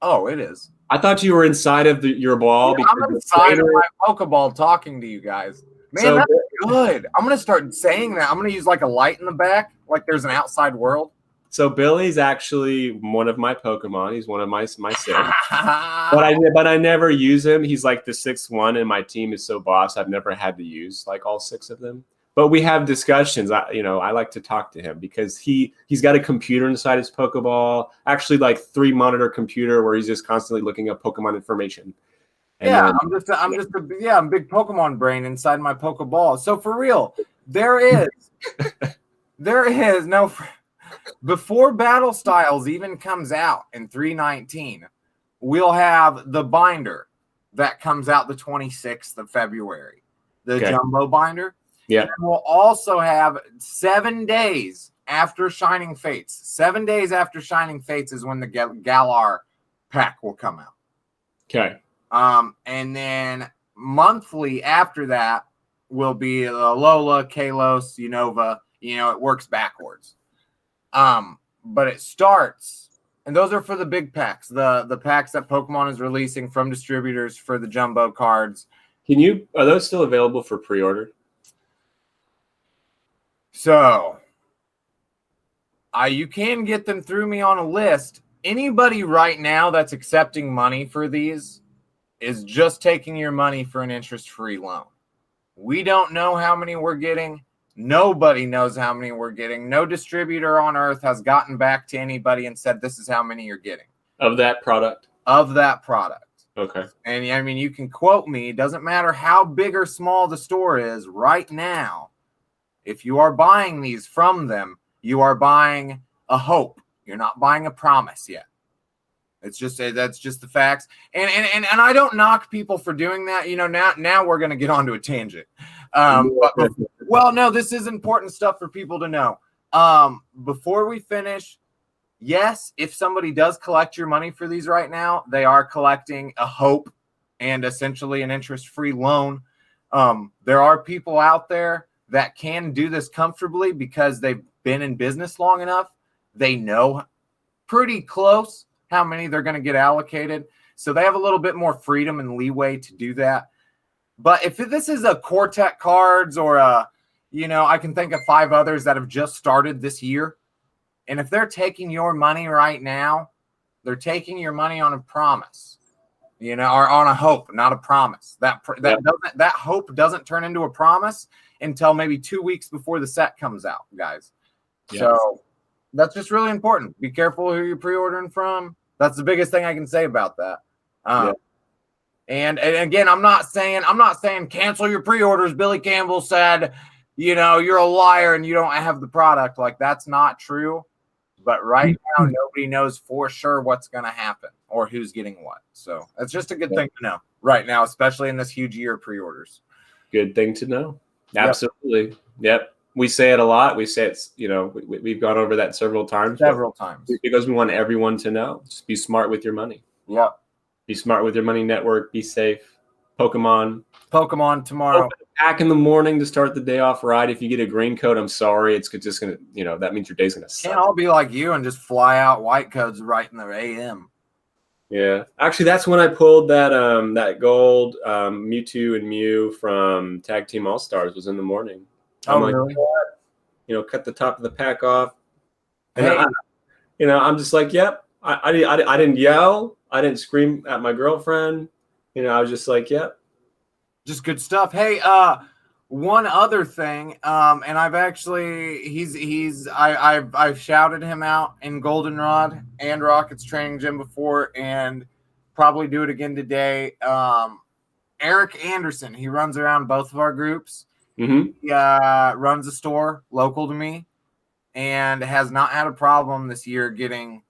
Oh, it is. I thought you were inside of your ball. Yeah, I'm inside of my Pokeball talking to you guys. Man, that's good. I'm going to start saying that. I'm going to use like a light in the back, like there's an outside world. So Billy's actually one of my Pokemon. He's one of my six. but I never use him. He's like the sixth one, and my team is so boss. I've never had to use like all six of them. But we have discussions. I like to talk to him because he's got a computer inside his Pokeball. Actually, like 3-monitor computer where he's just constantly looking up Pokemon information. And I'm big Pokemon brain inside my Pokeball. So for real, there is no. Before Battle Styles even comes out in 3/19, we'll have the binder that comes out the 26th of February, the Jumbo binder. Yeah. And we'll also have 7 days after Shining Fates. 7 days after Shining Fates is when the Galar pack will come out. Okay. And then monthly after that will be Alola, Kalos, Unova. It works backwards. But it starts, and those are for the big packs, the packs that Pokemon is releasing from distributors for the Jumbo cards. Are those still available for pre-order? So, you can get them through me on a list. Anybody right now that's accepting money for these is just taking your money for an interest-free loan. We don't know how many we're getting. Nobody knows how many we're getting. No distributor on earth has gotten back to anybody and said, this is how many you're getting. Of that product? Of that product. Okay. And I mean, you can quote me. It doesn't matter how big or small the store is right now. If you are buying these from them, you are buying a hope. You're not buying a promise yet. That's just the facts. And I don't knock people for doing that. Now we're going to get onto a tangent. No, this is important stuff for people to know. Before we finish, yes, if somebody does collect your money for these right now, they are collecting a hope and essentially an interest-free loan. There are people out there that can do this comfortably because they've been in business long enough. They know pretty close how many they're going to get allocated. So they have a little bit more freedom and leeway to do that. But if this is a Cortec cards or I can think of 5 others that have just started this year. And if they're taking your money right now, they're taking your money on a promise, or on a hope, not a promise. That hope doesn't turn into a promise until maybe 2 weeks before the set comes out, guys. Yes. So that's just really important. Be careful who you're pre-ordering from. That's the biggest thing I can say about that. And again, I'm not saying cancel your pre-orders. Billy Campbell said, you're a liar and you don't have the product. Like, that's not true. But right now, nobody knows for sure what's going to happen or who's getting what. So that's just a good thing to know right now, especially in this huge year of pre-orders. Good thing to know. Absolutely. Yep. We say it a lot. We say it's, we've gone over that several times. Several times. Because we want everyone to know. Just be smart with your money. Yep. Be smart with your money. Network. Be safe. Pokemon tomorrow. Pack in the morning to start the day off right. If you get a green code, I'm sorry. It's just going to, that means your day's going to suck. Can't all be like you and just fly out white codes right in the AM. Yeah. Actually, that's when I pulled that gold Mewtwo and Mew from Tag Team All-Stars was in the morning. Really? Cut the top of the pack off. And Hey. I'm just like, yep. I didn't yell. I didn't scream at my girlfriend. I was just like, yep. Just good stuff. Hey, one other thing, and I've actually I've shouted him out in Goldenrod and Rockets Training Gym before, and probably do it again today. Eric Anderson, he runs around both of our groups. Mm-hmm. He runs a store local to me, and has not had a problem this year getting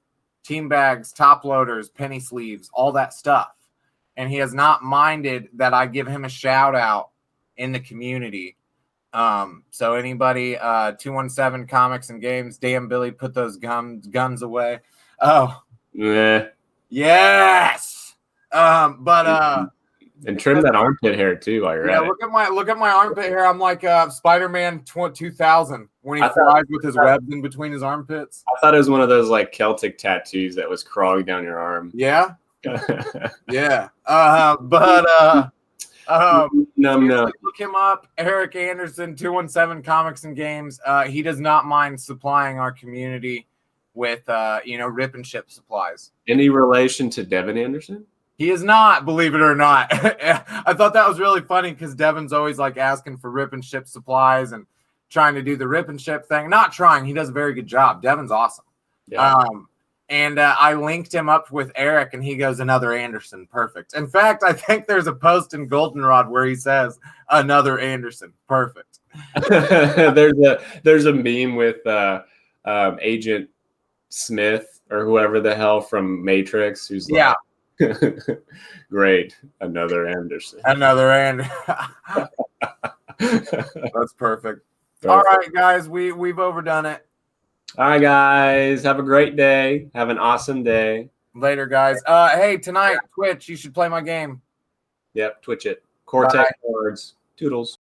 team bags, top loaders, penny sleeves, all that stuff. And he has not minded that I give him a shout out in the community. So anybody, 217 Comics and Games, damn Billy, put those guns away. Oh, yeah. Yes. And trim that armpit hair too while you're at it. Look at my armpit hair. I'm like Spider-Man 2000 when he flies with his webs in between his armpits. I thought it was one of those like Celtic tattoos that was crawling down your arm. Yeah. Yeah. No. Look him up. Eric Anderson, 217 Comics and Games. He does not mind supplying our community with rip and ship supplies. Any relation to Devin Anderson? He is not, believe it or not. I thought that was really funny because Devin's always like asking for rip and ship supplies and trying to do the rip and ship thing. Not trying. He does a very good job. Devin's awesome. Yeah. And I linked him up with Eric, and he goes, another Anderson. Perfect. In fact, I think there's a post in Goldenrod where he says, another Anderson. Perfect. there's a meme with Agent Smith or whoever the hell from Matrix who's like, great, another Anderson. Another Anderson. That's perfect. All right, guys, we've overdone it. All right, guys, have a great day. Have an awesome day. Later, guys. Hey, tonight, Twitch, you should play my game. Yep, Twitch it. Cortex Cards. Toodles.